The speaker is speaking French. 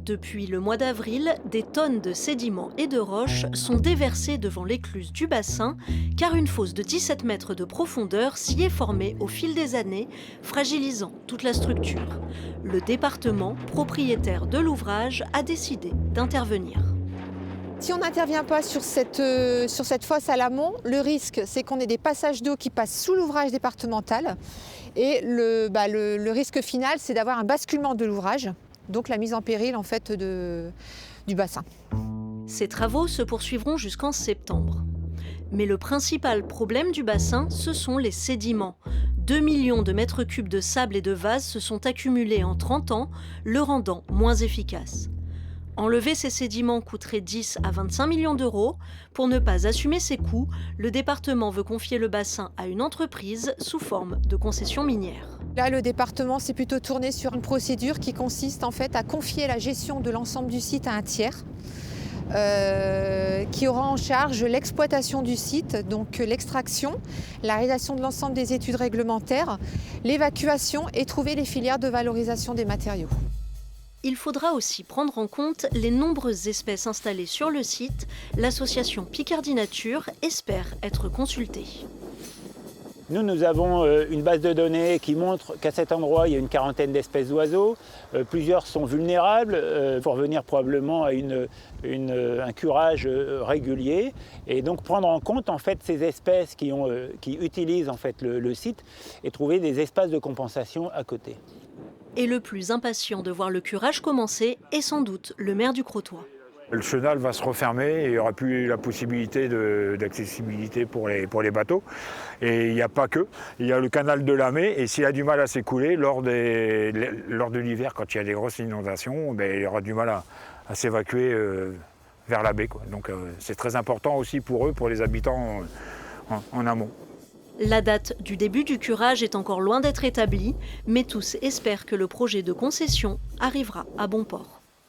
Depuis le mois d'avril, des tonnes de sédiments et de roches sont déversées devant l'écluse du bassin, car une fosse de 17 mètres de profondeur s'y est formée au fil des années, fragilisant toute la structure. Le département, propriétaire de l'ouvrage, a décidé d'intervenir. Si on n'intervient pas sur cette fosse à l'amont, le risque, c'est qu'on ait des passages d'eau qui passent sous l'ouvrage départemental. Et le risque final, c'est d'avoir un basculement de l'ouvrage, donc la mise en péril en fait, du bassin. Ces travaux se poursuivront jusqu'en septembre. Mais le principal problème du bassin, ce sont les sédiments. 2 millions de mètres cubes de sable et de vase se sont accumulés en 30 ans, le rendant moins efficace. Enlever ces sédiments coûterait 10 à 25 millions d'euros. Pour ne pas assumer ces coûts, le département veut confier le bassin à une entreprise sous forme de concession minière. Là, le département s'est plutôt tourné sur une procédure qui consiste en fait à confier la gestion de l'ensemble du site à un tiers qui aura en charge l'exploitation du site, donc l'extraction, la réalisation de l'ensemble des études réglementaires, l'évacuation et trouver les filières de valorisation des matériaux. Il faudra aussi prendre en compte les nombreuses espèces installées sur le site. L'association Picardie Nature espère être consultée. Nous avons une base de données qui montre qu'à cet endroit, il y a une quarantaine d'espèces d'oiseaux. Plusieurs sont vulnérables. Il faut revenir probablement à un curage régulier. Et donc prendre en compte en fait, ces espèces qui utilisent en fait, le site et trouver des espaces de compensation à côté. Et le plus impatient de voir le curage commencer est sans doute le maire du Crotoy. Le chenal va se refermer et il n'y aura plus la possibilité d'accessibilité pour les bateaux. Et il n'y a pas que. Il y a le canal de la Mai et s'il a du mal à s'écouler lors de l'hiver, quand il y a des grosses inondations, il y aura du mal à s'évacuer vers la baie, quoi. Donc c'est très important aussi pour eux, pour les habitants en amont. La date du début du curage est encore loin d'être établie, mais tous espèrent que le projet de concession arrivera à bon port.